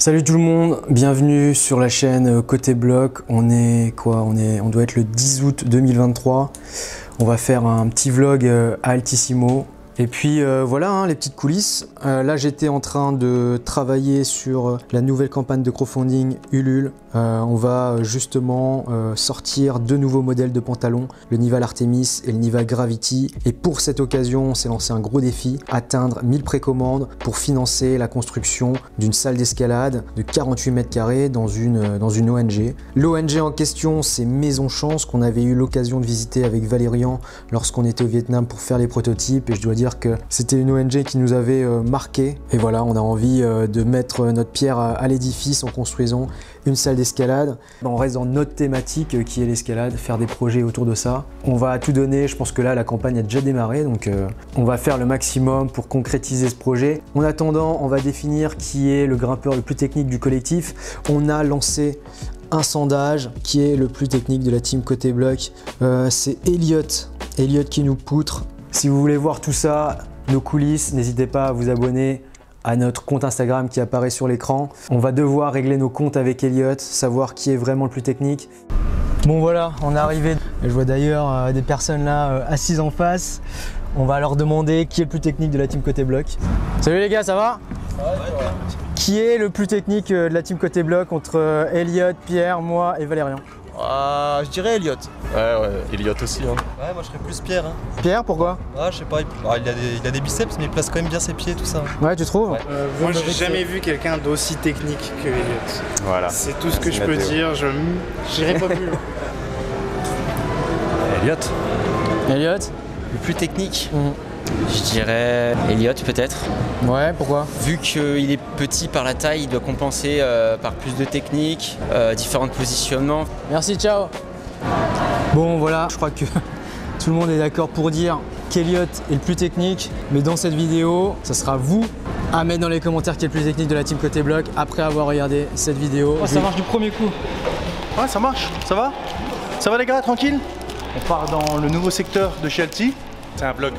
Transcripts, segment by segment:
Salut tout le monde, bienvenue sur la chaîne Côté Bloc. On doit être le 10 août 2023. On va faire un petit vlog à Altissimo. Et puis voilà hein, les petites coulisses. Là j'étais en train de travailler sur la nouvelle campagne de crowdfunding Ulule. On va justement sortir deux nouveaux modèles de pantalons, le Nival Artemis et le Nival Gravity. Et pour cette occasion, on s'est lancé un gros défi, atteindre 1000 précommandes pour financer la construction d'une salle d'escalade de 48 mètres carrés dans une ONG. L'ONG en question, c'est Maison Chance, qu'on avait eu l'occasion de visiter avec Valérian lorsqu'on était au Vietnam pour faire les prototypes. Et je dois dire que c'était une ONG qui nous avait marqué. Et voilà, on a envie de mettre notre pierre à l'édifice en construisant une salle d'escalade. On reste dans notre thématique qui est l'escalade, faire des projets autour de ça. On va tout donner, je pense que là la campagne a déjà démarré, donc on va faire le maximum pour concrétiser ce projet. En attendant, on va définir qui est le grimpeur le plus technique du collectif. On a lancé un sondage qui est le plus technique de la team Côté Bloc. C'est Elliot qui nous poutre. Si vous voulez voir tout ça, nos coulisses, n'hésitez pas à vous abonner à notre compte Instagram qui apparaît sur l'écran. On va devoir régler nos comptes avec Elliot, savoir qui est vraiment le plus technique. Bon voilà, on est arrivé. Je vois d'ailleurs des personnes là assises en face. On va leur demander qui est le plus technique de la team Côté Bloc. Salut les gars, ça va? Ouais. Qui est le plus technique de la team Côté Bloc entre Elliot, Pierre, moi et Valérian? Je dirais Elliot. Ouais, Elliot aussi. Hein. Ouais, moi je serais plus Pierre. Hein. Pierre, pourquoi? Je sais pas, il a des biceps, mais il place quand même bien ses pieds, tout ça. Ouais, tu trouves? Ouais. Moi, j'ai jamais vu quelqu'un d'aussi technique que Elliot. Voilà. C'est tout ce que je peux dire, je n'irai pas plus loin. Elliot? Le plus technique, je dirais Elliot peut-être. Ouais, pourquoi? Vu qu'il est petit par la taille, il doit compenser par plus de technique, différents positionnements. Merci, ciao. Bon voilà, je crois que tout le monde est d'accord pour dire qu'Elliot est le plus technique, mais dans cette vidéo, ça sera vous à mettre dans les commentaires qui est le plus technique de la team Côté Bloc après avoir regardé cette vidéo. Ça marche du premier coup. Ouais, ça marche, ça va? Ça va les gars, tranquille? On part dans le nouveau secteur de chez Alti. C'est un vlog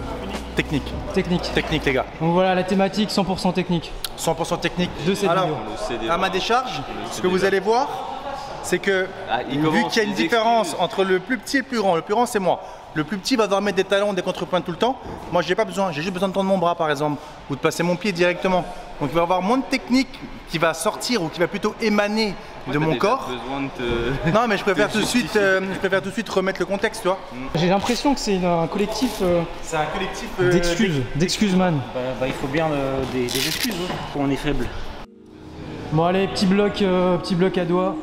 technique. Technique les gars. Donc voilà, la thématique 100% technique. 100% technique. De cette vidéo. À ma décharge, ce que vous allez voir, c'est que vu qu'il y a une différence entre le plus petit et le plus grand c'est moi. Le plus petit va devoir mettre des talons, des contrepoints tout le temps. Moi j'ai pas besoin, j'ai juste besoin de tendre mon bras par exemple, ou de passer mon pied directement. Donc il va y avoir moins de technique qui va sortir ou qui va plutôt émaner de mon corps. Non mais je préfère tout de suite remettre le contexte, tu vois. J'ai l'impression que c'est un collectif. C'est un collectif d'excuses man. Il faut bien des excuses quand on est faible. Bon allez, petit bloc à doigts.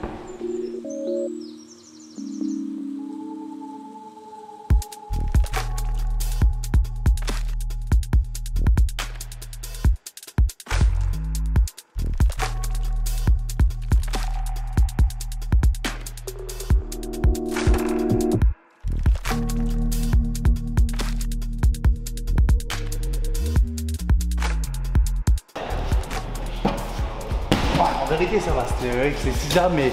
En vérité ça va, c'est bizarre mais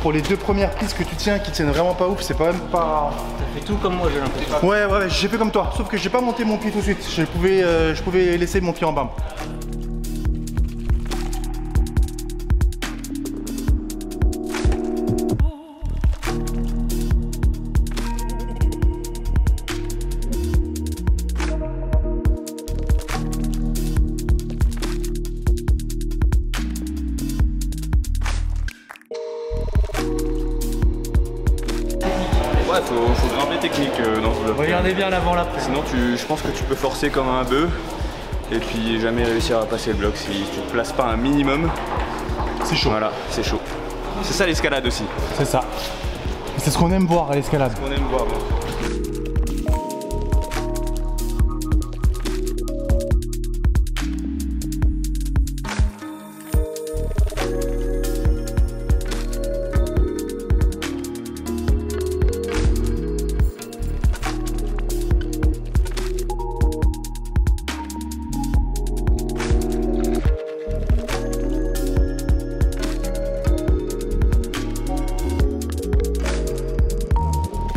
pour les deux premières prises que tu tiens qui tiennent vraiment pas ouf, c'est pas même pas... Ça fait tout comme moi j'ai l'impression. Ouais, j'ai fait comme toi, sauf que j'ai pas monté mon pied tout de suite, je pouvais laisser mon pied en bas. Ouais, faut grimper technique dans ce bloc. Regardez bien l'avant l'après. Sinon, je pense que tu peux forcer comme un bœuf et puis jamais réussir à passer le bloc si tu te places pas un minimum. C'est chaud. Voilà, c'est chaud. C'est ça l'escalade aussi. C'est ça. C'est ce qu'on aime voir à l'escalade. C'est ce qu'on aime voir.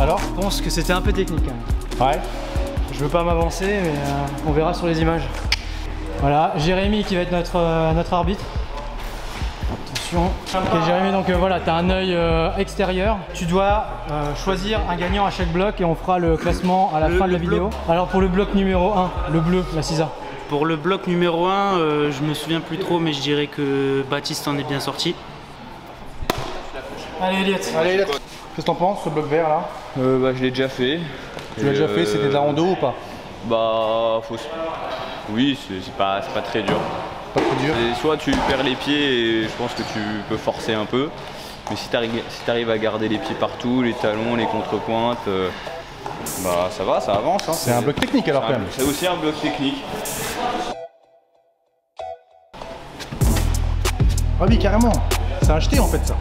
Alors, je pense que c'était un peu technique quand même. Ouais. Je veux pas m'avancer, mais on verra sur les images. Voilà, Jérémy qui va être notre arbitre. Attention. Ok Jérémy, donc voilà, tu as un œil extérieur. Tu dois choisir un gagnant à chaque bloc et on fera le classement à la fin de la vidéo. Alors pour le bloc numéro 1, le bleu, la CISA. Pour le bloc numéro 1, je me souviens plus trop, mais je dirais que Baptiste en est bien sorti. Allez Elliot. Allez, qu'est-ce que t'en penses, ce bloc vert là? Bah, je l'ai déjà fait. Tu l'as déjà fait, c'était de la rando ou pas? Bah, oui, c'est pas très dur. Pas trop dur. Soit tu perds les pieds et je pense que tu peux forcer un peu. Mais si tu arrives à garder les pieds partout, les talons, les contrepointes, bah ça va, ça avance. Hein. C'est un bloc technique alors quand même. C'est aussi un bloc technique. Ah oui, carrément. C'est un jeté en fait ça.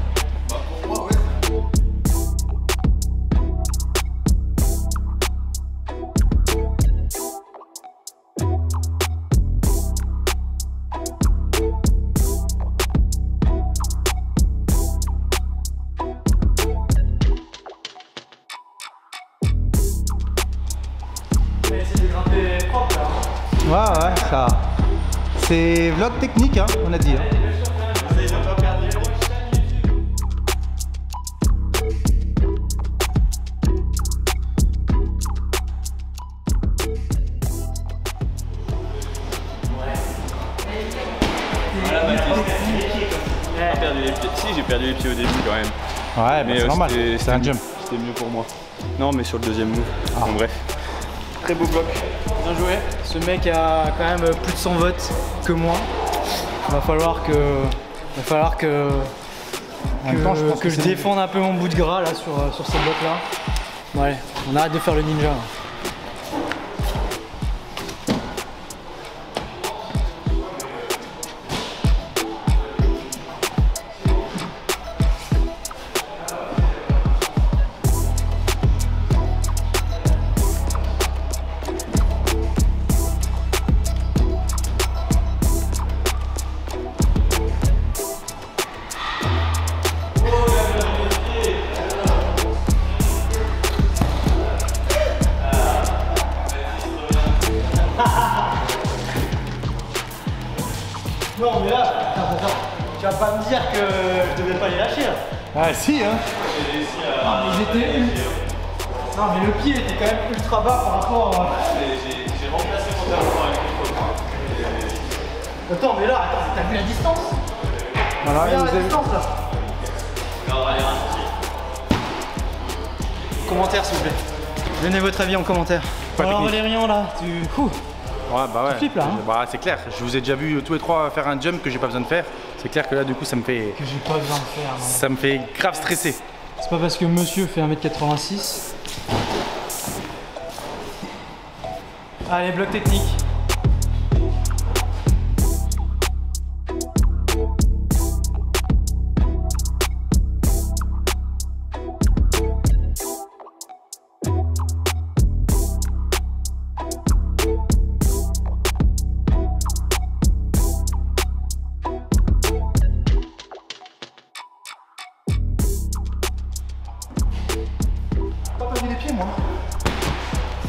Ouais, ça. C'est vlog technique, hein, on a dit. Hein. Voilà, Baptiste. Si, j'ai perdu les pieds au début quand même. Ouais, mais c'est normal, c'est un jump. C'était mieux pour moi. Non, mais sur le deuxième move. En bref. Très beau bloc. Bien joué. Ce mec a quand même plus de 100 votes que moi. Il va falloir que je défende un peu mon bout de gras là sur ces blocs là. Bon, allez, on arrête de faire le ninja. Là. Non mais là, attends, tu vas pas me dire que je devais pas les lâcher là. Ah si hein. Ah mais j'étais... Non mais le pied était quand même ultra bas par rapport à... J'ai remplacé mon talon avec le Attends mais là, t'as vu la distance? Voilà, regarde la distance là. Commentaire s'il vous plaît. Donnez votre avis en commentaire. Alors Valérian là, tu... Ouais, bah ouais. Tu flippes là hein. Bah c'est clair, je vous ai déjà vu tous les trois faire un jump que j'ai pas besoin de faire. C'est clair que là du coup ça me fait... Que j'ai pas besoin de faire. Non. Ça me fait grave stresser. C'est pas parce que monsieur fait 1m86. Allez, bloc technique.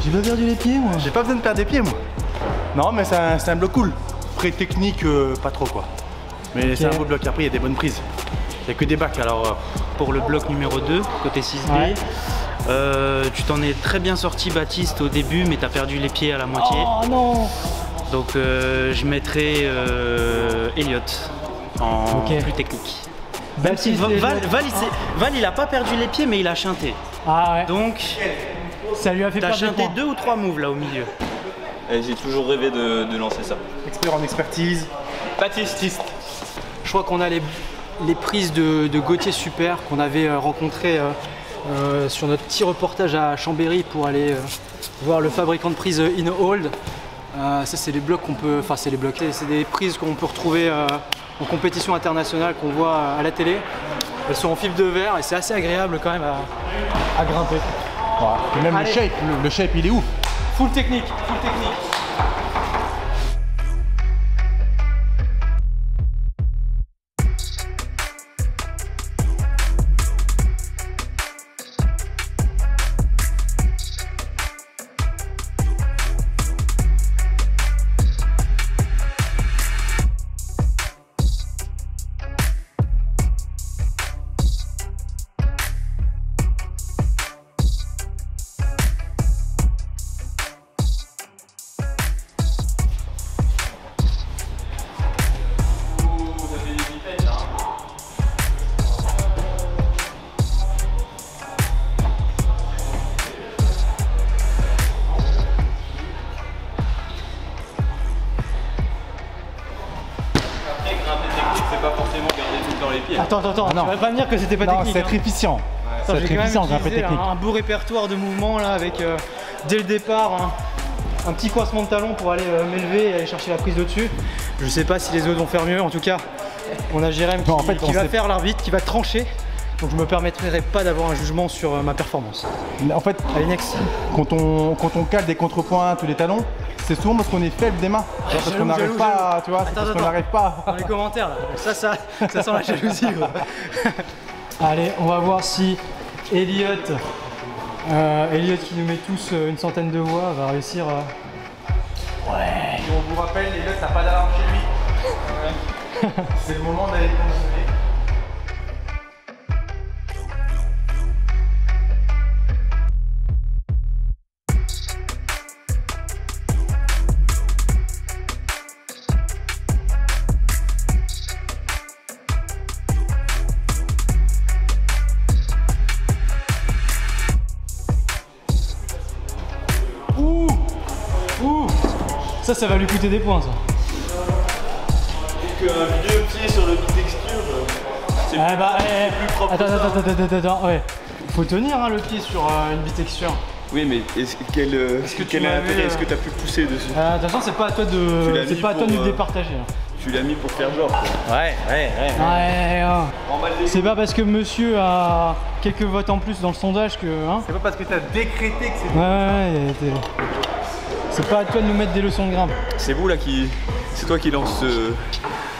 J'ai pas perdu les pieds moi. J'ai pas besoin de perdre des pieds moi. Non mais c'est un bloc cool. Après technique pas trop quoi. Mais okay. C'est un beau bloc, après il y a des bonnes prises. Il y a que des bacs alors. Pour le bloc numéro 2, côté 6B, ouais. Tu t'en es très bien sorti Baptiste au début mais t'as perdu les pieds à la moitié. Oh non. Donc je mettrai Elliot en plus technique. Même si Val il a pas perdu les pieds mais il a chanté. Ah ouais. Donc ça lui a fait perdre des points. T'as chanté 2 ou 3 moves là au milieu. J'ai toujours rêvé de lancer ça. Expert en expertise. Baptiste. Je crois qu'on a les prises de Gauthier Super qu'on avait rencontré sur notre petit reportage à Chambéry pour aller voir le fabricant de prises InHold. Ça c'est les blocs qu'on peut, enfin c'est des prises qu'on peut retrouver en compétition internationale qu'on voit à la télé. Elles sont en fibre de verre et c'est assez agréable quand même à grimper. Voilà. Et même le shape il est ouf. Full technique, full technique. Attends, Ah non. tu vas pas me dire que c'était pas Non, technique. c'est très efficient. Attends, C'est j'ai très quand même efficient, c'est un peu utilisé technique. un beau répertoire de mouvements là avec dès le départ un petit coincement de talon pour aller m'élever et aller chercher la prise de dessus. Je sais pas si les autres vont faire mieux, en tout cas on a Jérém qui, Non, en fait, qui va faire l'arbitre, qui va trancher. Donc je me permettrai pas d'avoir un jugement sur ma performance. En fait, Allez next. quand on cale des contrepoints tous les talons, c'est souvent parce qu'on est faible des mains. Parce qu'on n'arrive pas, tu vois, c'est parce qu'on n'arrive pas. Dans les commentaires là, ça sent la jalousie. Allez, on va voir si Elliot qui nous met tous une centaine de voix va réussir. Ouais. On vous rappelle, les gars, t'as pas d'alarme chez lui. C'est le moment d'aller consommer. Ça va lui coûter des points ça. Donc un vieux pied sur le bitexture, c'est plus propre. Attends, ouais. Faut tenir hein, le pied sur une bitexture. Oui, mais quel intérêt est-ce que tu as pu pousser dessus? De toute façon, c'est pas à toi de nous départager. Hein. Tu l'as mis pour faire genre. Quoi. Ouais. C'est pas parce que monsieur a quelques votes en plus dans le sondage que. Hein, c'est pas parce que t'as décrété que c'est. Ouais. C'est pas à toi de nous mettre des leçons de grimpe. C'est vous là qui. C'est toi qui lance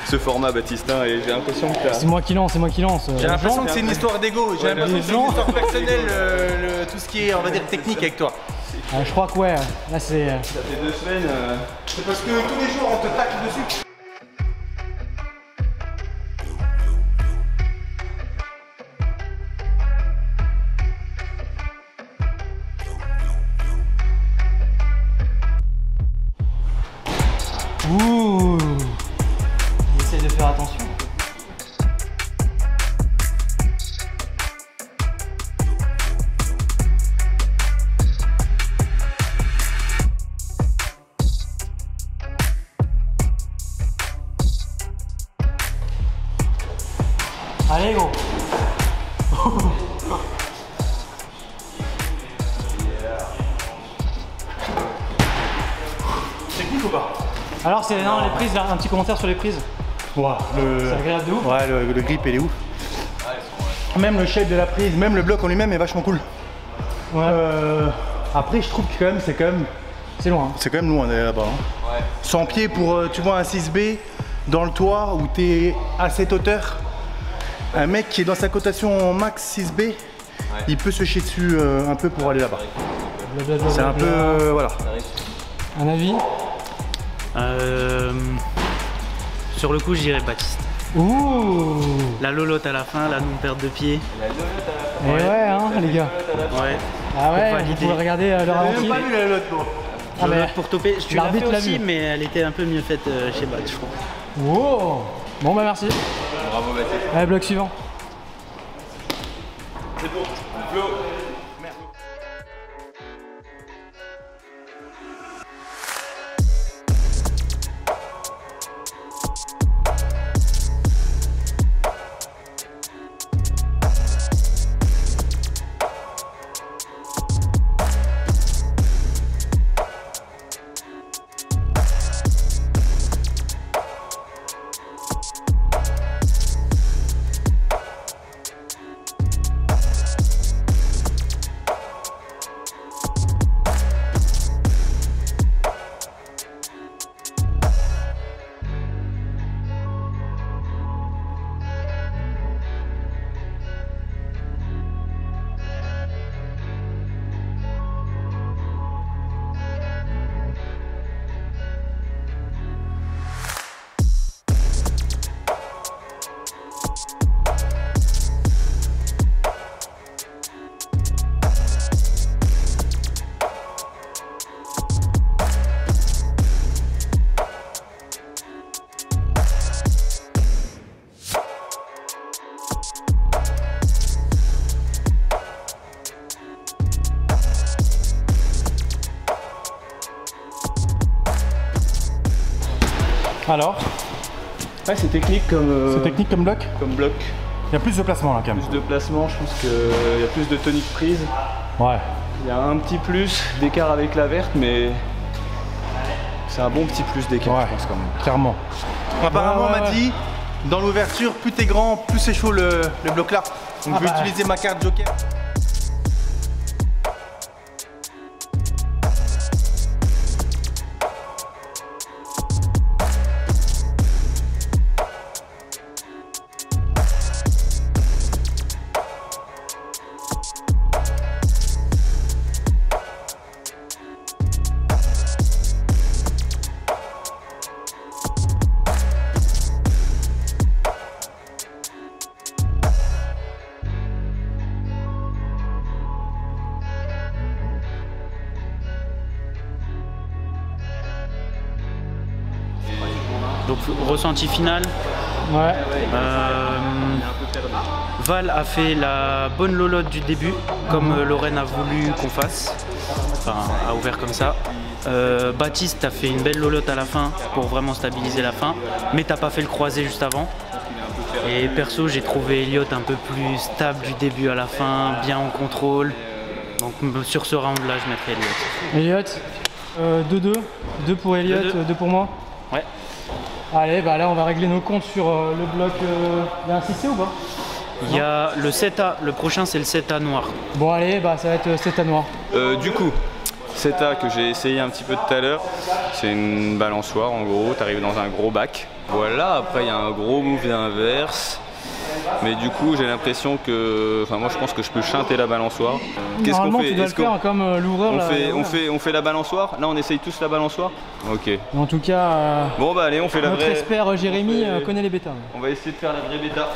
ce format, Baptiste, hein, et j'ai l'impression que t'as. C'est moi qui lance. J'ai l'impression que c'est une histoire d'ego, j'ai l'impression que c'est une histoire personnelle, tout ce qui est, on va dire, technique avec toi. Je crois que ouais, là c'est. Ça fait 2 semaines. C'est parce que tous les jours on te tacle dessus. Ouh, il essaye de faire attention. Allez gros. Technique ou pas? Alors c'est non, les prises là, un petit commentaire sur les prises. Wow, c'est agréable de ouf. Ouais, le grip il est ouf. Même le shape de la prise, même le bloc en lui-même est vachement cool. Ouais. Après je trouve que quand même c'est loin. C'est quand même loin d'aller là-bas. Hein. Ouais. 100 pieds pour tu vois un 6B dans le toit où t'es à cette hauteur. Un mec qui est dans sa cotation max 6B, il peut se chier dessus un peu pour aller là-bas. C'est un peu voilà. Un avis? Sur le coup, je dirais Baptiste. Ouh. La lolotte à la fin, la non-perte de pied. La lolotte à la fin. Ouais, hein, les gars. Ouais. Ah ouais, vous pouvez regarder le ralenti. J'ai même pas vu la lolotte, bon. Ah mais pour toper, tu l'as fait aussi, mais elle était un peu mieux faite chez Bat, je crois. Wow. Bon bah merci. Bravo Baptiste. Allez, bloc suivant. C'est bon, Flo. Alors ouais, c'est technique comme... C'est technique comme bloc? Comme bloc. Il y a plus de placement là quand même. Plus de placement, je pense qu'il y a plus de tonique prise. Ouais. Il y a un petit plus d'écart avec la verte, mais c'est un bon petit plus d'écart, je pense quand même. Clairement. Apparemment, on m'a dit, dans l'ouverture, plus t'es grand, plus c'est chaud le bloc là. Donc je vais utiliser ma carte Joker. Donc ressenti final. Ouais. Val a fait la bonne lolotte du début, comme Lorraine a voulu qu'on fasse. Enfin, a ouvert comme ça. Baptiste a fait une belle lolotte à la fin pour vraiment stabiliser la fin, mais t'as pas fait le croisé juste avant. Et perso, j'ai trouvé Elliot un peu plus stable du début à la fin, bien en contrôle. Donc sur ce round là, je mettrai Elliot. Elliot, 2-2. 2 pour Elliot, 2 pour moi. Ouais. Allez, bah là on va régler nos comptes sur le bloc. Il y a un 6C ou pas? Il y a le 7A, le prochain c'est le 7A noir. Bon allez, bah ça va être 7A noir. Du coup, 7A que j'ai essayé un petit peu tout à l'heure, c'est une balançoire en gros, tu arrives dans un gros bac. Voilà, après il y a un gros move d'inverse. Mais du coup j'ai l'impression que, enfin moi je pense que je peux chanter la balançoire. Qu'est-ce qu'on fait? Tu dois le faire comme l'ouvreur. On fait la balançoire? Là on essaye tous la balançoire? Ok. En tout cas, bon bah allez, on fait la vraie. Notre expert Jérémy connaît les bêtas. On va essayer de faire la vraie bêta.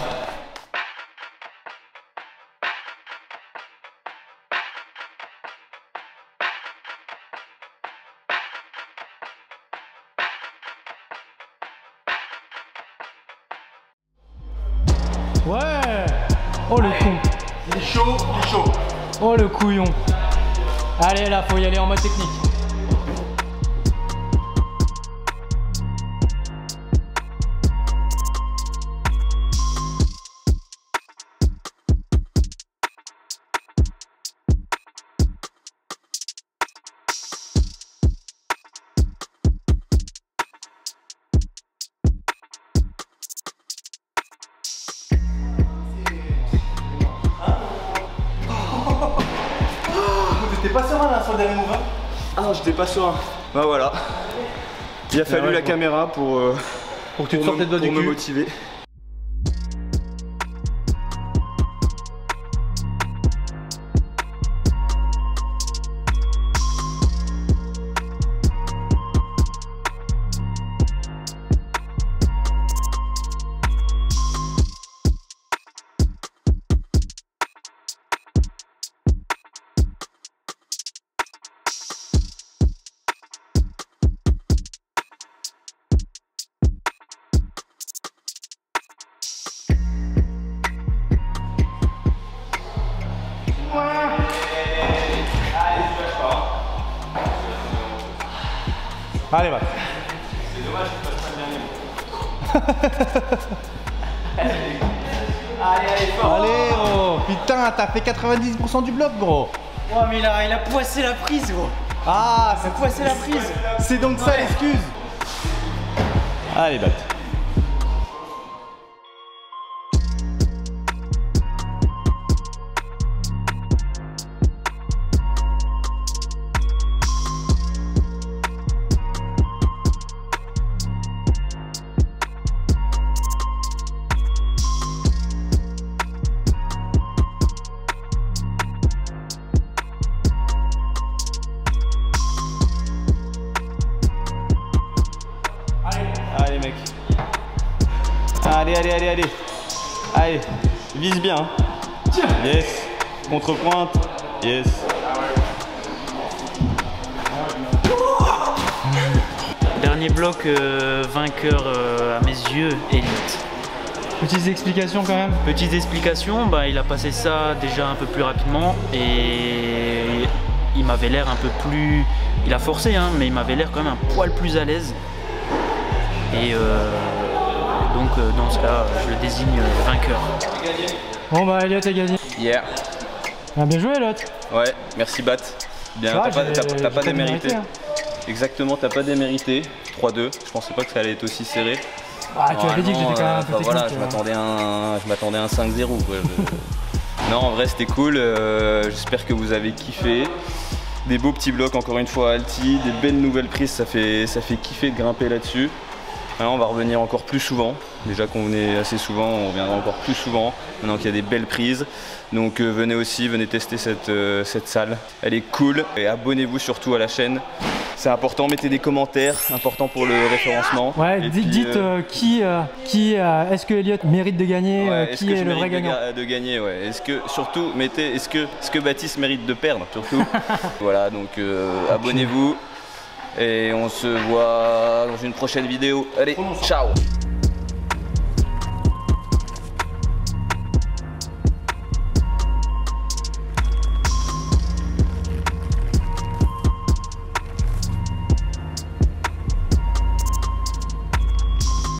Ouais. Oh le con. Il est chaud, il est chaud. Oh le couillon. Allez là, faut y aller en mode technique. T'es pas serein là sur le dernier move? Ah non, j'étais pas serein. Bah voilà. Il a fallu la caméra pour que tu te sortes les doigts du cul. Me motiver. Allez, va. C'est dommage que je fasse pas le dernier mot. Allez, fort. Allez, gros. Putain, t'as fait 90% du bloc, gros. Oh mais il a poissé la prise, gros. Ah, Il a poissé la prise. c'est donc ça l'excuse. Allez, bat. Allez mec. Allez, allez, allez, allez. Allez, vise bien. Yes. Contre-pointe. Yes. Dernier bloc vainqueur à mes yeux, Elite. Petites explications quand même. Petites explications, bah, il a passé ça déjà un peu plus rapidement et il m'avait l'air un peu plus... Il a forcé, hein, mais il m'avait l'air quand même un poil plus à l'aise. Et Donc dans ce cas, je le désigne vainqueur. Bon bah Elliot a gagné. Yeah. Ah, bien joué Elliot. Ouais, merci Bat. Bien, t'as pas démérité. Hein. Exactement, t'as pas démérité. 3-2, je pensais pas que ça allait être aussi serré. Ah, tu avais dit que j'étais quand même un peu technique. Voilà, je m'attendais à un 5-0. Non, en vrai c'était cool, j'espère que vous avez kiffé. Des beaux petits blocs encore une fois à Alti, des belles nouvelles prises, ça fait kiffer de grimper là-dessus. On va revenir encore plus souvent, déjà qu'on venait assez souvent, on reviendra encore plus souvent, maintenant qu'il y a des belles prises. Donc venez aussi, venez tester cette salle, elle est cool. Et abonnez-vous surtout à la chaîne, c'est important, mettez des commentaires, important pour le référencement. Ouais, dites est-ce que Elliot mérite de gagner, ouais, qui est le vrai gagnant de gagner, ouais. Est-ce que Baptiste mérite de perdre, surtout. Voilà, donc abonnez-vous. Et on se voit dans une prochaine vidéo. Allez, ciao!